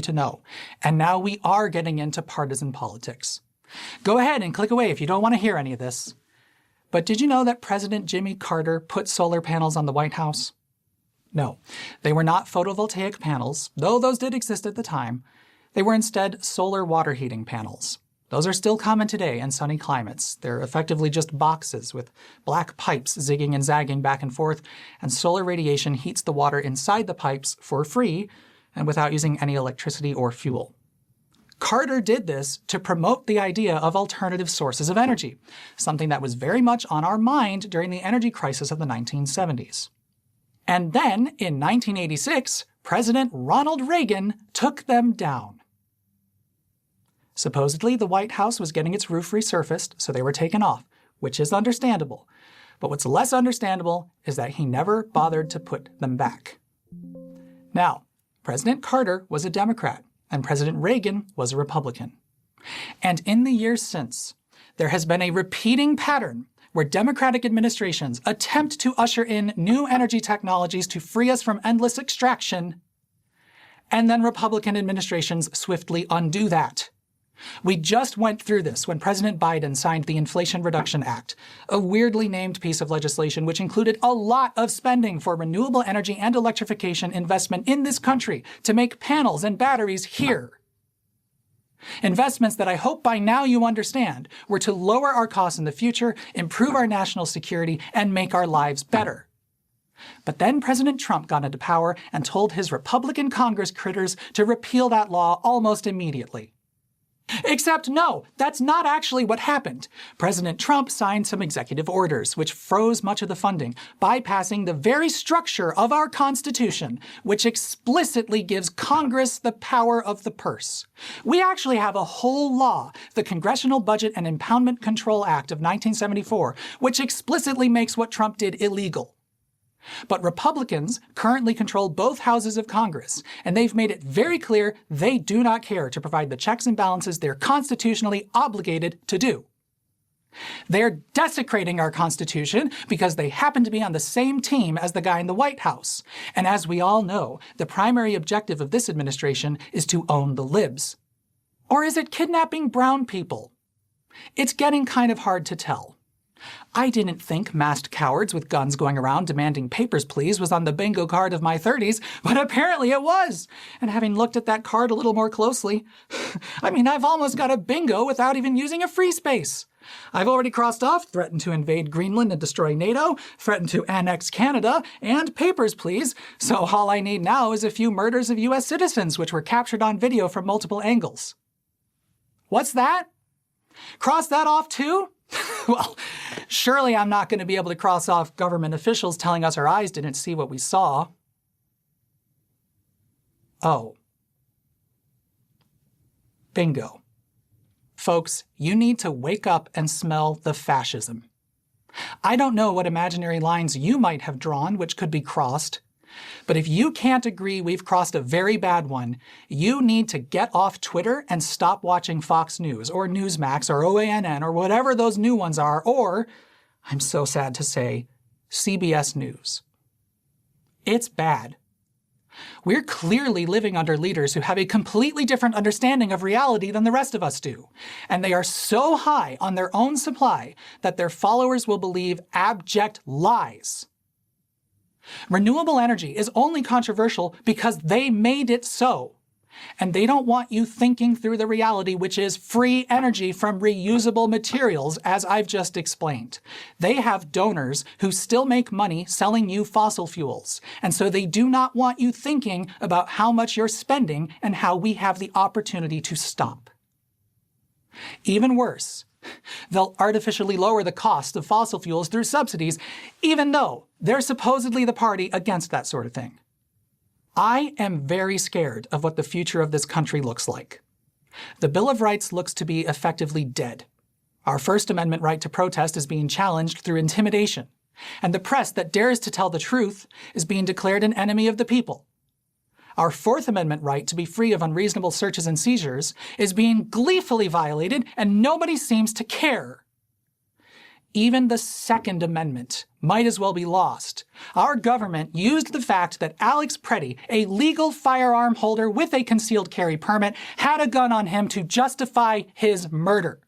to know. And now we are getting into partisan politics. Go ahead and click away if you don't want to hear any of this. But did you know that President Jimmy Carter put solar panels on the White House? No, they were not photovoltaic panels, though those did exist at the time. They were instead solar water heating panels. Those are still common today in sunny climates. They're effectively just boxes with black pipes zigging and zagging back and forth, and solar radiation heats the water inside the pipes for free and without using any electricity or fuel. Carter did this to promote the idea of alternative sources of energy, something that was very much on our mind during the energy crisis of the 1970s. And then, in 1986, President Ronald Reagan took them down. Supposedly, the White House was getting its roof resurfaced, so they were taken off, which is understandable. But what's less understandable is that he never bothered to put them back. Now, President Carter was a Democrat, and President Reagan was a Republican. And in the years since, there has been a repeating pattern where Democratic administrations attempt to usher in new energy technologies to free us from endless extraction, and then Republican administrations swiftly undo that. We just went through this when President Biden signed the Inflation Reduction Act, a weirdly named piece of legislation which included a lot of spending for renewable energy and electrification investment in this country to make panels and batteries here. Investments that I hope by now you understand were to lower our costs in the future, improve our national security, and make our lives better. But then President Trump got into power and told his Republican Congress critters to repeal that law almost immediately. Except no, that's not actually what happened. President Trump signed some executive orders which froze much of the funding, bypassing the very structure of our Constitution, which explicitly gives Congress the power of the purse. We actually have a whole law, the Congressional Budget and Impoundment Control Act of 1974, which explicitly makes what Trump did illegal. But Republicans currently control both houses of Congress, and they've made it very clear they do not care to provide the checks and balances they're constitutionally obligated to do. They're desecrating our Constitution because they happen to be on the same team as the guy in the White House. And as we all know, the primary objective of this administration is to own the libs. Or is it kidnapping brown people? It's getting kind of hard to tell. I didn't think masked cowards with guns going around demanding papers please was on the bingo card of my 30s, but apparently it was. And having looked at that card a little more closely, I've almost got a bingo without even using a free space. I've already crossed off threatened to invade Greenland and destroy NATO, threatened to annex Canada, and papers please, so all I need now is a few murders of US citizens which were captured on video from multiple angles. What's that? Cross that off too? Well, surely I'm not going to be able to cross off government officials telling us our eyes didn't see what we saw. Oh. Bingo. Folks, you need to wake up and smell the fascism. I don't know what imaginary lines you might have drawn which could be crossed, but if you can't agree we've crossed a very bad one, you need to get off Twitter and stop watching Fox News, or Newsmax, or OANN, or whatever those new ones are, or, I'm so sad to say, CBS News. It's bad. We're clearly living under leaders who have a completely different understanding of reality than the rest of us do, and they are so high on their own supply that their followers will believe abject lies. Renewable energy is only controversial because they made it so. And they don't want you thinking through the reality which is free energy from reusable materials, as I've just explained. They have donors who still make money selling you fossil fuels, and so they do not want you thinking about how much you're spending and how we have the opportunity to stop. Even worse, they'll artificially lower the cost of fossil fuels through subsidies, even though they're supposedly the party against that sort of thing. I am very scared of what the future of this country looks like. The Bill of Rights looks to be effectively dead. Our First Amendment right to protest is being challenged through intimidation, and the press that dares to tell the truth is being declared an enemy of the people. Our Fourth Amendment right to be free of unreasonable searches and seizures is being gleefully violated, and nobody seems to care. Even the Second Amendment might as well be lost. Our government used the fact that Alex Preddy, a legal firearm holder with a concealed carry permit, had a gun on him to justify his murder.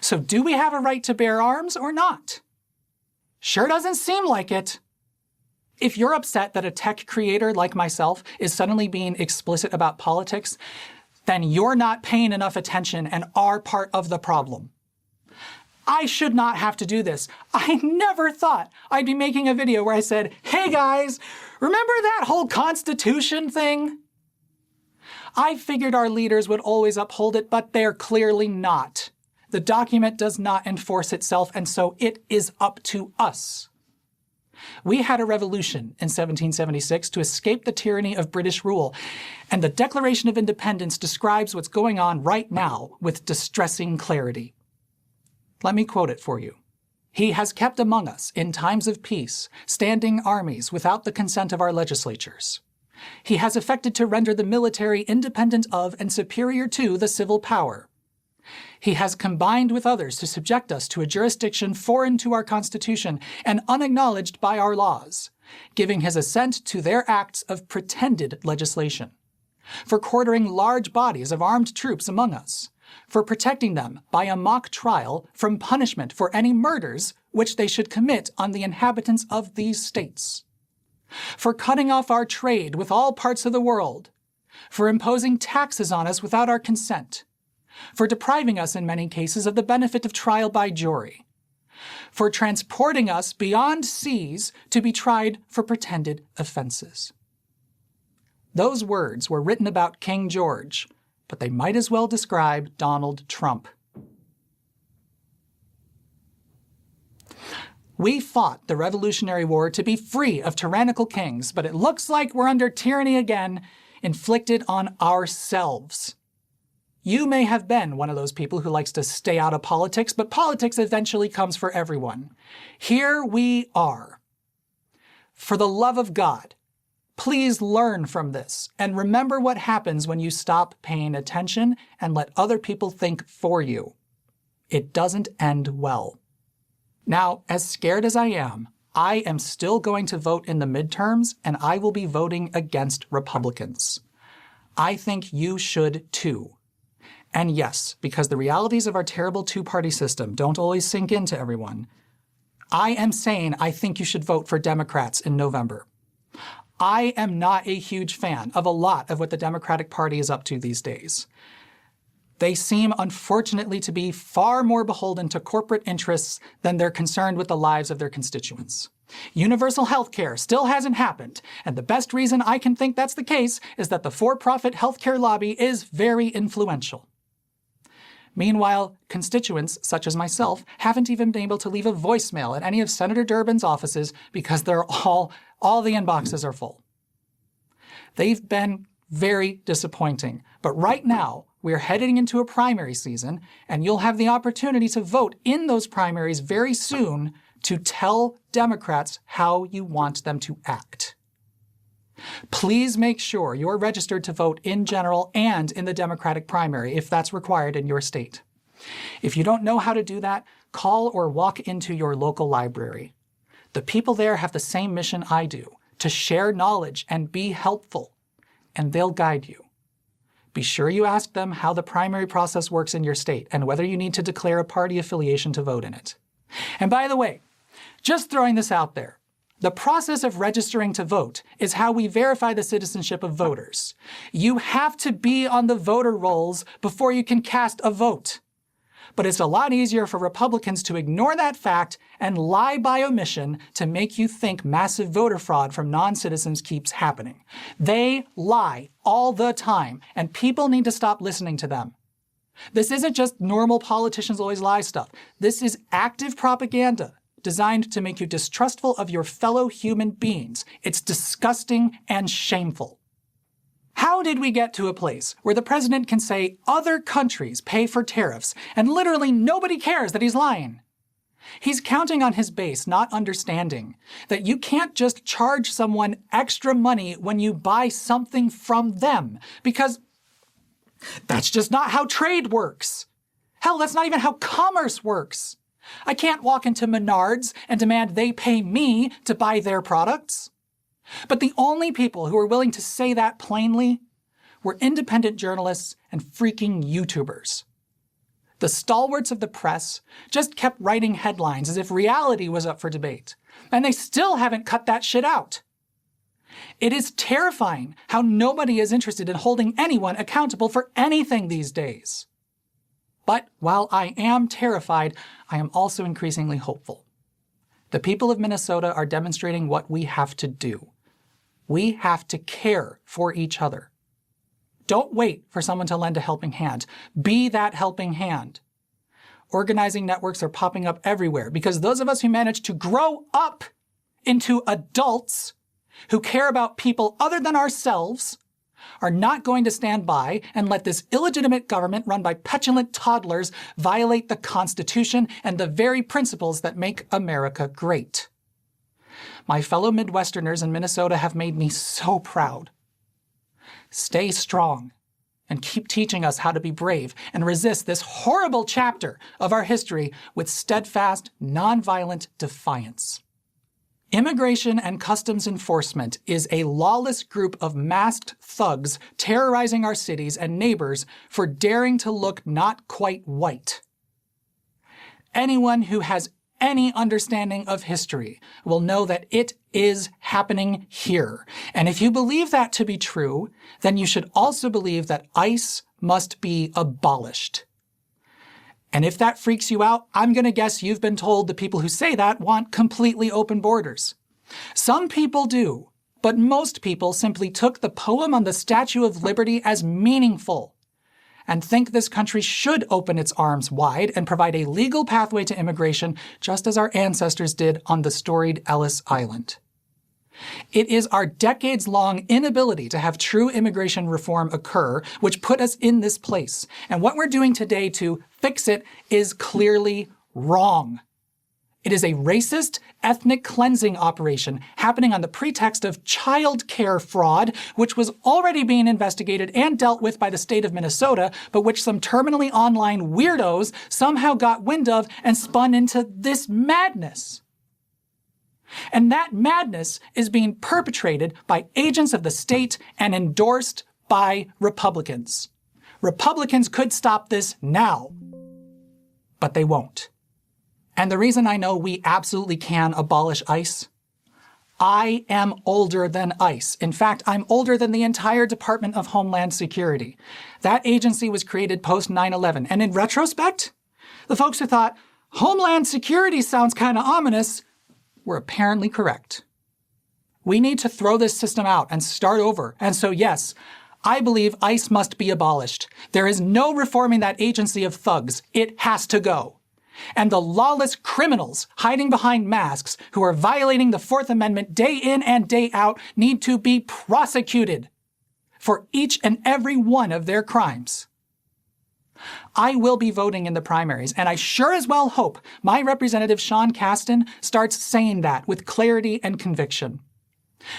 So do we have a right to bear arms or not? Sure doesn't seem like it. If you're upset that a tech creator like myself is suddenly being explicit about politics, then you're not paying enough attention and are part of the problem. I should not have to do this. I never thought I'd be making a video where I said, hey guys, remember that whole Constitution thing? I figured our leaders would always uphold it, but they're clearly not. The document does not enforce itself, and so it is up to us. We had a revolution in 1776 to escape the tyranny of British rule, and the Declaration of Independence describes what's going on right now with distressing clarity. Let me quote it for you. He has kept among us, in times of peace, standing armies without the consent of our legislatures. He has effected to render the military independent of and superior to the civil power. He has combined with others to subject us to a jurisdiction foreign to our Constitution and unacknowledged by our laws, giving his assent to their acts of pretended legislation, for quartering large bodies of armed troops among us, for protecting them by a mock trial from punishment for any murders which they should commit on the inhabitants of these states, for cutting off our trade with all parts of the world, for imposing taxes on us without our consent, for depriving us in many cases of the benefit of trial by jury, for transporting us beyond seas to be tried for pretended offenses. Those words were written about King George, but they might as well describe Donald Trump. We fought the Revolutionary War to be free of tyrannical kings, but it looks like we're under tyranny again, inflicted on ourselves. You may have been one of those people who likes to stay out of politics, but politics eventually comes for everyone. Here we are. For the love of God, please learn from this and remember what happens when you stop paying attention and let other people think for you. It doesn't end well. Now, as scared as I am still going to vote in the midterms, and I will be voting against Republicans. I think you should too. And yes, because the realities of our terrible two-party system don't always sink into everyone, I am saying I think you should vote for Democrats in November. I am not a huge fan of a lot of what the Democratic Party is up to these days. They seem, unfortunately, to be far more beholden to corporate interests than they're concerned with the lives of their constituents. Universal healthcare still hasn't happened, and the best reason I can think that's the case is that the for-profit healthcare lobby is very influential. Meanwhile, constituents, such as myself, haven't even been able to leave a voicemail at any of Senator Durbin's offices because they're all the inboxes are full. They've been very disappointing, but right now, we're heading into a primary season, and you'll have the opportunity to vote in those primaries very soon to tell Democrats how you want them to act. Please make sure you're registered to vote in general and in the Democratic primary if that's required in your state. If you don't know how to do that, call or walk into your local library. The people there have the same mission I do, to share knowledge and be helpful, and they'll guide you. Be sure you ask them how the primary process works in your state and whether you need to declare a party affiliation to vote in it. And by the way, just throwing this out there, the process of registering to vote is how we verify the citizenship of voters. You have to be on the voter rolls before you can cast a vote. But it's a lot easier for Republicans to ignore that fact and lie by omission to make you think massive voter fraud from non-citizens keeps happening. They lie all the time, and people need to stop listening to them. This isn't just normal politicians always lie stuff. This is active propaganda designed to make you distrustful of your fellow human beings. It's disgusting and shameful. How did we get to a place where the president can say other countries pay for tariffs and literally nobody cares that he's lying? He's counting on his base not understanding that you can't just charge someone extra money when you buy something from them, because that's just not how trade works. Hell, that's not even how commerce works. I can't walk into Menards and demand they pay me to buy their products. But the only people who were willing to say that plainly were independent journalists and freaking YouTubers. The stalwarts of the press just kept writing headlines as if reality was up for debate, and they still haven't cut that shit out. It is terrifying how nobody is interested in holding anyone accountable for anything these days. But while I am terrified, I am also increasingly hopeful. The people of Minnesota are demonstrating what we have to do. We have to care for each other. Don't wait for someone to lend a helping hand. Be that helping hand. Organizing networks are popping up everywhere because those of us who manage to grow up into adults who care about people other than ourselves are not going to stand by and let this illegitimate government run by petulant toddlers violate the Constitution and the very principles that make America great. My fellow Midwesterners in Minnesota have made me so proud. Stay strong and keep teaching us how to be brave and resist this horrible chapter of our history with steadfast, nonviolent defiance. Immigration and Customs Enforcement is a lawless group of masked thugs terrorizing our cities and neighbors for daring to look not quite white. Anyone who has any understanding of history will know that it is happening here. And if you believe that to be true, then you should also believe that ICE must be abolished. And if that freaks you out, I'm going to guess you've been told the people who say that want completely open borders. Some people do, but most people simply took the poem on the Statue of Liberty as meaningful and think this country should open its arms wide and provide a legal pathway to immigration, just as our ancestors did on the storied Ellis Island. It is our decades-long inability to have true immigration reform occur which put us in this place, and what we're doing today to fix it is clearly wrong. It is a racist, ethnic cleansing operation happening on the pretext of child care fraud, which was already being investigated and dealt with by the state of Minnesota, but which some terminally online weirdos somehow got wind of and spun into this madness. And that madness is being perpetrated by agents of the state and endorsed by Republicans. Republicans could stop this now, but they won't. And the reason I know we absolutely can abolish ICE, I am older than ICE. In fact, I'm older than the entire Department of Homeland Security. That agency was created post 9/11, and in retrospect, the folks who thought, Homeland Security sounds kind of ominous, were apparently correct. We need to throw this system out and start over, and so yes, I believe ICE must be abolished. There is no reforming that agency of thugs. It has to go. And the lawless criminals hiding behind masks who are violating the Fourth Amendment day in and day out need to be prosecuted for each and every one of their crimes. I will be voting in the primaries, and I sure as well hope my representative Sean Casten starts saying that with clarity and conviction.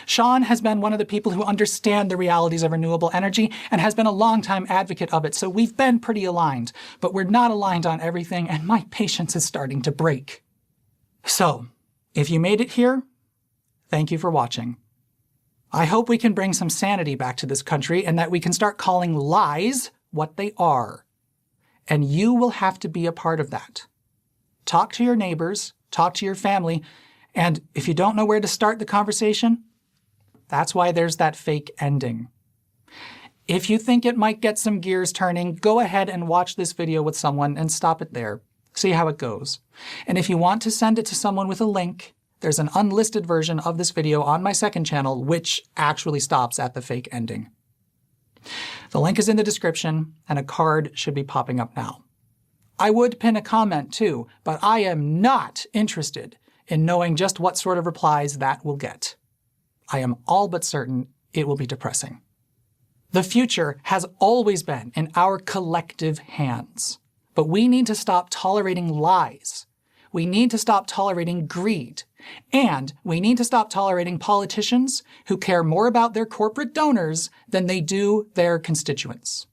Sean has been one of the people who understand the realities of renewable energy and has been a longtime advocate of it, so we've been pretty aligned, but we're not aligned on everything, and my patience is starting to break. So, if you made it here, thank you for watching. I hope we can bring some sanity back to this country and that we can start calling lies what they are. And you will have to be a part of that. Talk to your neighbors, talk to your family, and if you don't know where to start the conversation, that's why there's that fake ending. If you think it might get some gears turning, go ahead and watch this video with someone and stop it there. See how it goes. And if you want to send it to someone with a link, there's an unlisted version of this video on my second channel, which actually stops at the fake ending. The link is in the description, and a card should be popping up now. I would pin a comment too, but I am not interested in knowing just what sort of replies that will get. I am all but certain it will be depressing. The future has always been in our collective hands, but we need to stop tolerating lies. We need to stop tolerating greed. And we need to stop tolerating politicians who care more about their corporate donors than they do their constituents.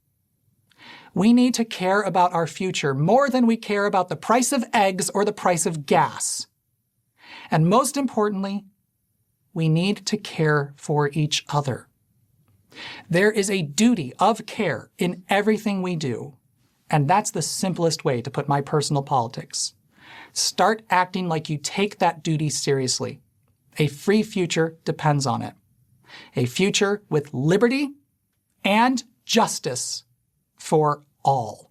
We need to care about our future more than we care about the price of eggs or the price of gas. And most importantly, we need to care for each other. There is a duty of care in everything we do, and that's the simplest way to put my personal politics. Start acting like you take that duty seriously. A free future depends on it. A future with liberty and justice for all.